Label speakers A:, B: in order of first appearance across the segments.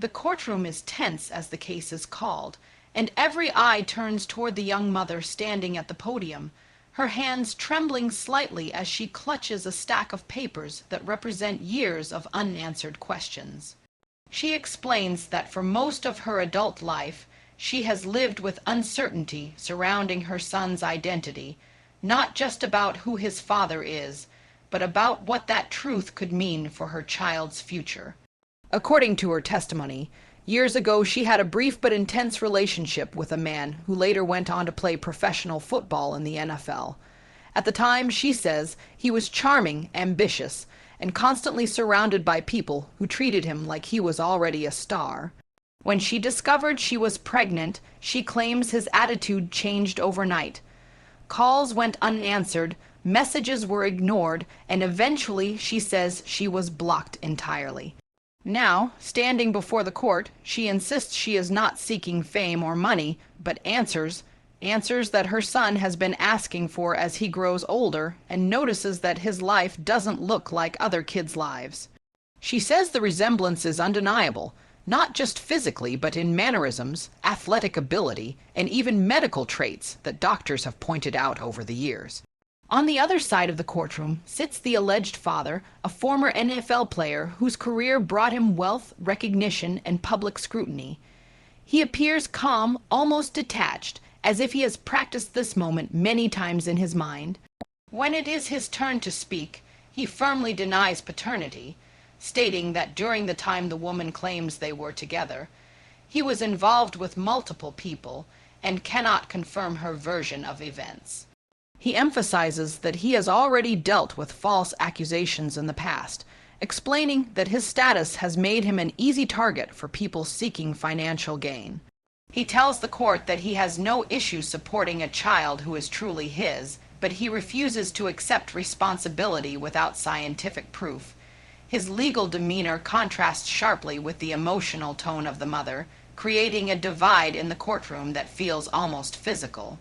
A: The courtroom is tense as the case is called, and every eye turns toward the young mother standing at the podium, her hands trembling slightly as she clutches a stack of papers that represent years of unanswered questions. She explains that for most of her adult life, she has lived with uncertainty surrounding her son's identity, not just about who his father is, but about what that truth could mean for her child's future. According to her testimony, years ago she had a brief but intense relationship with a man who later went on to play professional football in the NFL. At the time, she says, he was charming, ambitious, and constantly surrounded by people who treated him like he was already a star. When she discovered she was pregnant, she claims his attitude changed overnight. Calls went unanswered, messages were ignored, and eventually, she says, she was blocked entirely. Now, standing before the court, she insists she is not seeking fame or money, but answers that her son has been asking for as he grows older, and notices that his life doesn't look like other kids' lives. She says the resemblance is undeniable, not just physically, but in mannerisms, athletic ability, and even medical traits that doctors have pointed out over the years. On the other side of the courtroom sits the alleged father, a former NFL player whose career brought him wealth, recognition, and public scrutiny. He appears calm, almost detached, as if he has practiced this moment many times in his mind. When it is his turn to speak, he firmly denies paternity, stating that during the time the woman claims they were together, he was involved with multiple people and cannot confirm her version of events. He emphasizes that he has already dealt with false accusations in the past, explaining that his status has made him an easy target for people seeking financial gain. He tells the court that he has no issue supporting a child who is truly his, but he refuses to accept responsibility without scientific proof. His legal demeanor contrasts sharply with the emotional tone of the mother, creating a divide in the courtroom that feels almost physical.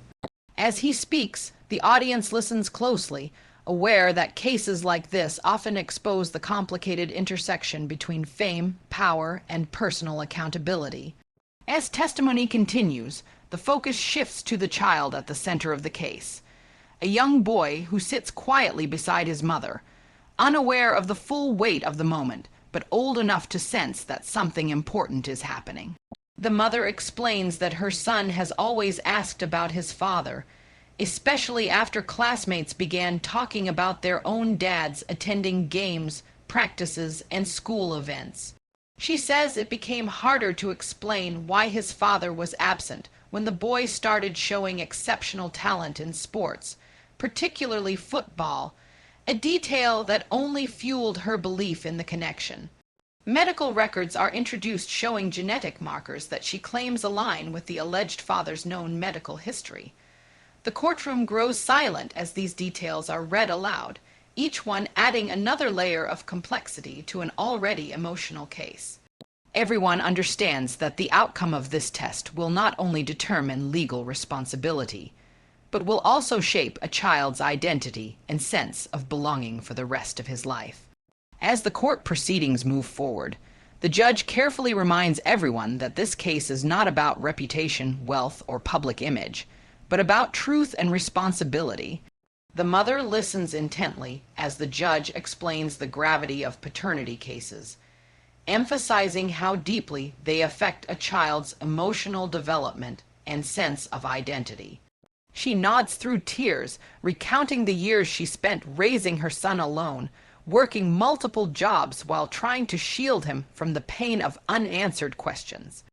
A: As he speaks, the audience listens closely, aware that cases like this often expose the complicated intersection between fame, power, and personal accountability. As testimony continues, the focus shifts to the child at the center of the case, a young boy who sits quietly beside his mother, unaware of the full weight of the moment, but old enough to sense that something important is happening. The mother explains that her son has always asked about his father, especially after classmates began talking about their own dads attending games, practices, and school events. She says it became harder to explain why his father was absent when the boy started showing exceptional talent in sports, particularly football, a detail that only fueled her belief in the connection. Medical records are introduced showing genetic markers that she claims align with the alleged father's known medical history. The courtroom grows silent as these details are read aloud, each one adding another layer of complexity to an already emotional case. Everyone understands that the outcome of this test will not only determine legal responsibility, but will also shape a child's identity and sense of belonging for the rest of his life. As the court proceedings move forward, the judge carefully reminds everyone that this case is not about reputation, wealth, or public image, but about truth and responsibility. The mother listens intently as the judge explains the gravity of paternity cases, emphasizing how deeply they affect a child's emotional development and sense of identity. She nods through tears, recounting the years she spent raising her son alone, working multiple jobs while trying to shield him from the pain of unanswered questions.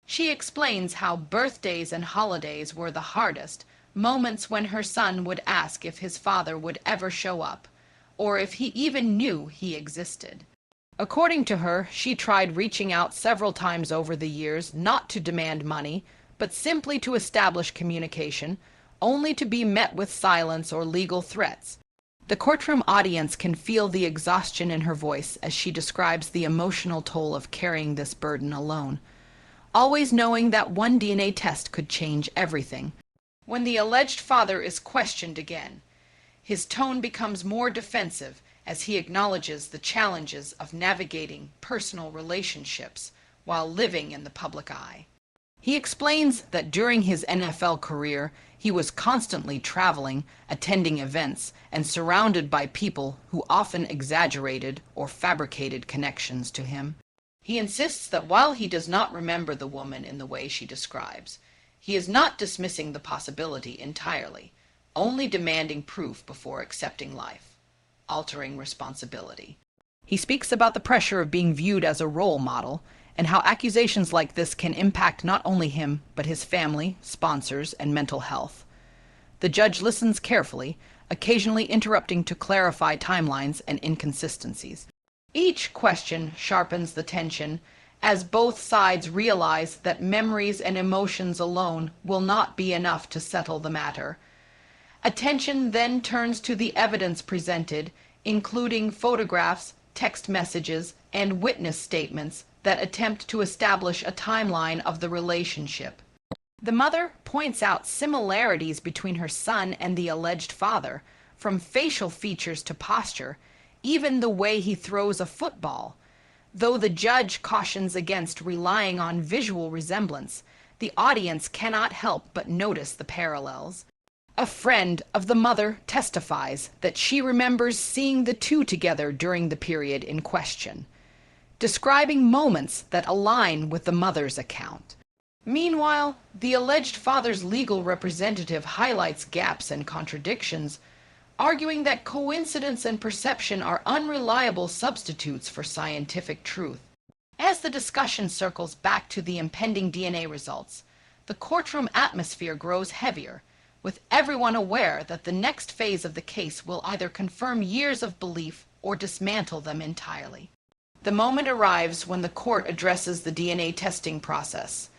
A: She explains how birthdays and holidays were the hardest, moments when her son would ask if his father would ever show up, or if he even knew he existed. According to her, she tried reaching out several times over the years, not to demand money, but simply to establish communication, only to be met with silence or legal threats. The courtroom audience can feel the exhaustion in her voice as she describes the emotional toll of carrying this burden alone, always knowing that one DNA test could change everything. When the alleged father is questioned again, his tone becomes more defensive as he acknowledges the challenges of navigating personal relationships while living in the public eye. He explains that during his NFL career, he was constantly traveling, attending events, and surrounded by people who often exaggerated or fabricated connections to him. He insists that while he does not remember the woman in the way she describes, he is not dismissing the possibility entirely, only demanding proof before accepting life, altering responsibility. He speaks about the pressure of being viewed as a role model and how accusations like this can impact not only him, but his family, sponsors, and mental health. The judge listens carefully, occasionally interrupting to clarify timelines and inconsistencies. Each question sharpens the tension, as both sides realize that memories and emotions alone will not be enough to settle the matter. Attention then turns to the evidence presented, including photographs, text messages, and witness statements that attempt to establish a timeline of the relationship. The mother points out similarities between her son and the alleged father, from facial features to posture, even the way he throws a football. Though the judge cautions against relying on visual resemblance, the audience cannot help but notice the parallels. A friend of the mother testifies that she remembers seeing the two together during the period in question, describing moments that align with the mother's account. Meanwhile, the alleged father's legal representative highlights gaps and contradictions, arguing that coincidence and perception are unreliable substitutes for scientific truth. As the discussion circles back to the impending DNA results, the courtroom atmosphere grows heavier, with everyone aware that the next phase of the case will either confirm years of belief or dismantle them entirely. The moment arrives when the court addresses the DNA testing process,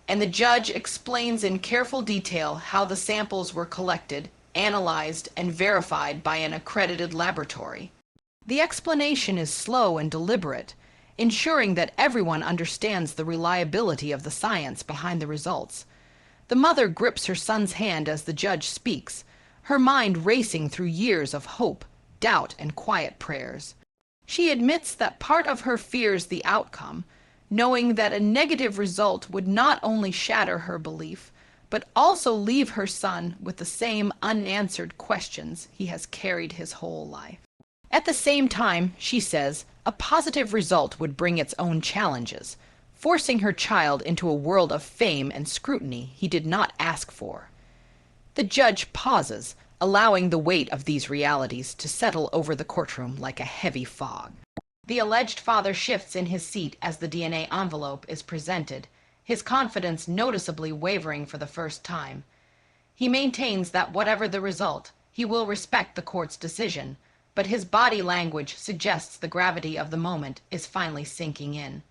A: and the judge explains in careful detail how the samples were collected, analyzed, and verified by an accredited laboratory. The explanation is slow and deliberate, ensuring that everyone understands the reliability of the science behind the results. The mother grips her son's hand as the judge speaks, her mind racing through years of hope, doubt, and quiet prayers. She admits that part of her fears the outcome, knowing that a negative result would not only shatter her belief, but also leave her son with the same unanswered questions he has carried his whole life. At the same time, she says, a positive result would bring its own challenges, forcing her child into a world of fame and scrutiny he did not ask for. The judge pauses, allowing the weight of these realities to settle over the courtroom like a heavy fog. The alleged father shifts in his seat as the DNA envelope is presented, his confidence noticeably wavering for the first time. He maintains that whatever the result, he will respect the court's decision, but his body language suggests the gravity of the moment is finally sinking in.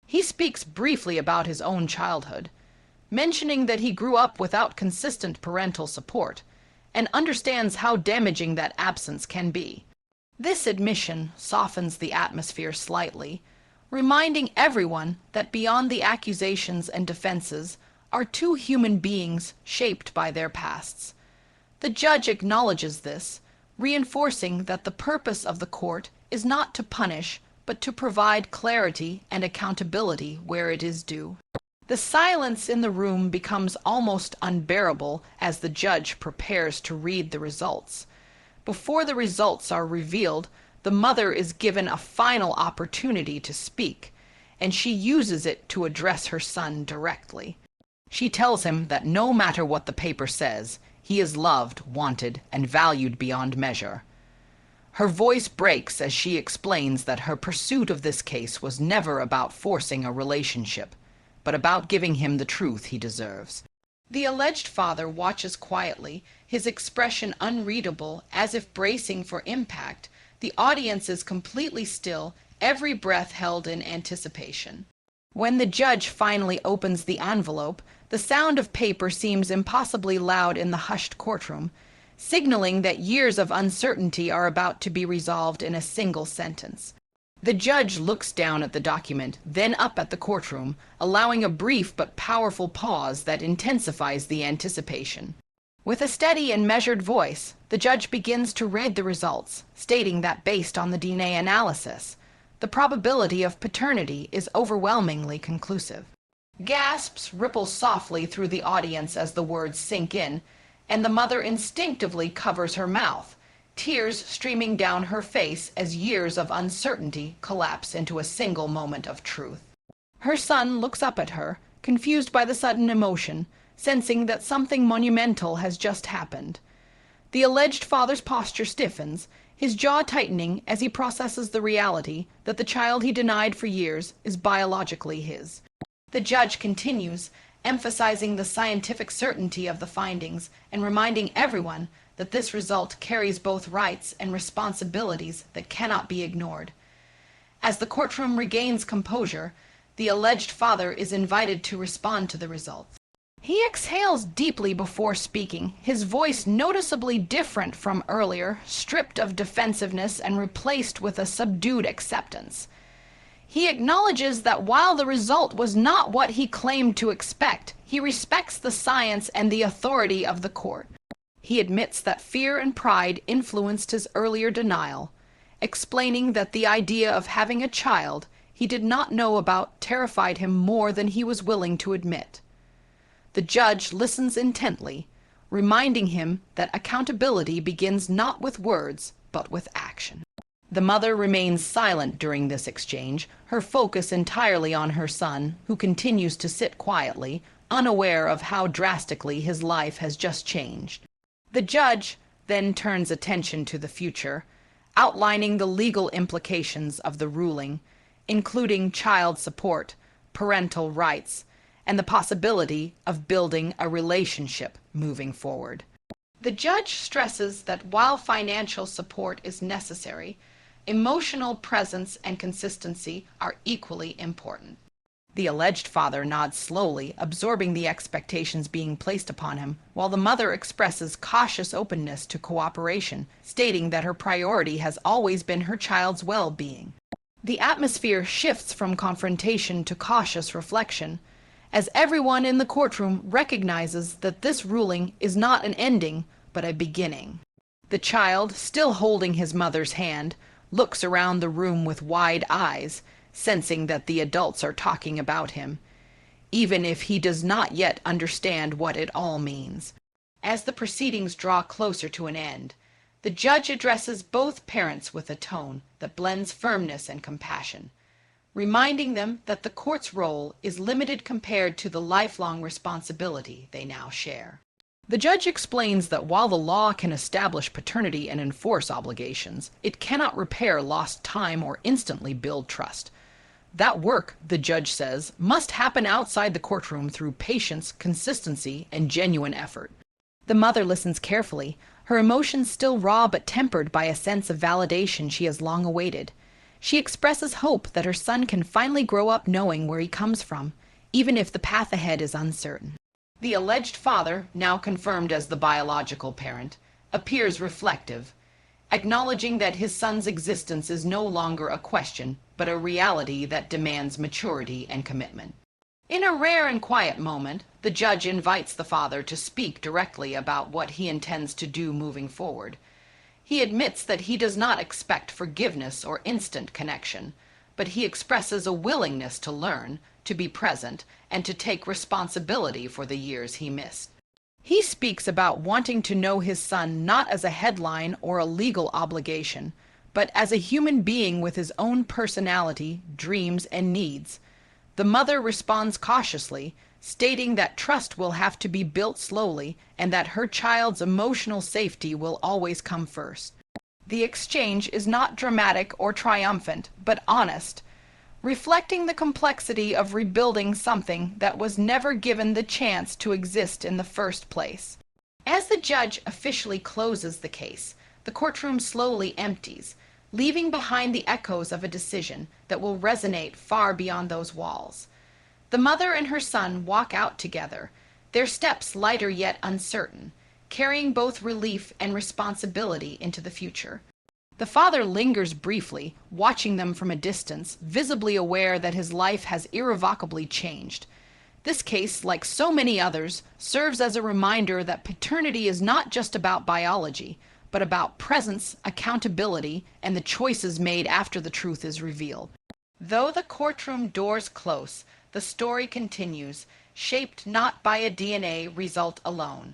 A: He speaks briefly about his own childhood, mentioning that he grew up without consistent parental support, and understands how damaging that absence can be. This admission softens the atmosphere slightly, reminding everyone that beyond the accusations and defenses are two human beings shaped by their pasts. The judge acknowledges this, reinforcing that the purpose of the court is not to punish, but to provide clarity and accountability where it is due. The silence in the room becomes almost unbearable as the judge prepares to read the results. Before the results are revealed, the mother is given a final opportunity to speak, and she uses it to address her son directly. She tells him that no matter what the paper says, he is loved, wanted, and valued beyond measure. Her voice breaks as she explains that her pursuit of this case was never about forcing a relationship, but about giving him the truth he deserves. The alleged father watches quietly, his expression unreadable, as if bracing for impact. The audience is completely still, every breath held in anticipation. When the judge finally opens the envelope, the sound of paper seems impossibly loud in the hushed courtroom, signaling that years of uncertainty are about to be resolved in a single sentence. The judge looks down at the document, then up at the courtroom, allowing a brief but powerful pause that intensifies the anticipation. With a steady and measured voice, the judge begins to read the results, stating that based on the DNA analysis, The probability of paternity is overwhelmingly conclusive. Gasps ripple softly through the audience as the words sink in, and the mother instinctively covers her mouth, tears streaming down her face as years of uncertainty collapse into a single moment of truth. Her son looks up at her, confused by the sudden emotion, sensing that something monumental has just happened. The alleged father's posture stiffens, his jaw tightening as he processes the reality that the child he denied for years is biologically his. The judge continues, emphasizing the scientific certainty of the findings and reminding everyone that this result carries both rights and responsibilities that cannot be ignored. As the courtroom regains composure, the alleged father is invited to respond to the results. He exhales deeply before speaking, his voice noticeably different from earlier, stripped of defensiveness and replaced with a subdued acceptance. He acknowledges that while the result was not what he claimed to expect, he respects the science and the authority of the court. He admits that fear and pride influenced his earlier denial, explaining that the idea of having a child he did not know about terrified him more than he was willing to admit. The judge listens intently, reminding him that accountability begins not with words, but with action. The mother remains silent during this exchange, her focus entirely on her son, who continues to sit quietly, unaware of how drastically his life has just changed. The judge then turns attention to the future, outlining the legal implications of the ruling, including child support, parental rights, and the possibility of building a relationship moving forward. The judge stresses that while financial support is necessary, emotional presence and consistency are equally important. The alleged father nods slowly, absorbing the expectations being placed upon him, while the mother expresses cautious openness to cooperation, stating that her priority has always been her child's well-being. The atmosphere shifts from confrontation to cautious reflection, as everyone in the courtroom recognizes that this ruling is not an ending, but a beginning. The child, still holding his mother's hand, looks around the room with wide eyes, sensing that the adults are talking about him, even if he does not yet understand what it all means. As the proceedings draw closer to an end, the judge addresses both parents with a tone that blends firmness and compassion, reminding them that the court's role is limited compared to the lifelong responsibility they now share. The judge explains that while the law can establish paternity and enforce obligations, it cannot repair lost time or instantly build trust. That work, the judge says, must happen outside the courtroom through patience, consistency, and genuine effort. The mother listens carefully, her emotions still raw but tempered by a sense of validation she has long awaited. She expresses hope that her son can finally grow up knowing where he comes from, even if the path ahead is uncertain. The alleged father, now confirmed as the biological parent, appears reflective, acknowledging that his son's existence is no longer a question, but a reality that demands maturity and commitment. In a rare and quiet moment, the judge invites the father to speak directly about what he intends to do moving forward. He admits that he does not expect forgiveness or instant connection, but he expresses a willingness to learn, to be present, and to take responsibility for the years he missed. He speaks about wanting to know his son not as a headline or a legal obligation, but as a human being with his own personality, dreams, and needs. The mother responds cautiously, stating that trust will have to be built slowly and that her child's emotional safety will always come first. The exchange is not dramatic or triumphant, but honest, reflecting the complexity of rebuilding something that was never given the chance to exist in the first place. As the judge officially closes the case, the courtroom slowly empties, leaving behind the echoes of a decision that will resonate far beyond those walls. The mother and her son walk out together, their steps lighter yet uncertain, carrying both relief and responsibility into the future. The father lingers briefly, watching them from a distance, visibly aware that his life has irrevocably changed. This case, like so many others, serves as a reminder that paternity is not just about biology, but about presence, accountability, and the choices made after the truth is revealed. Though the courtroom doors close, the story continues, shaped not by a DNA result alone,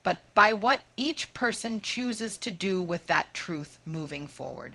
A: but by what each person chooses to do with that truth moving forward.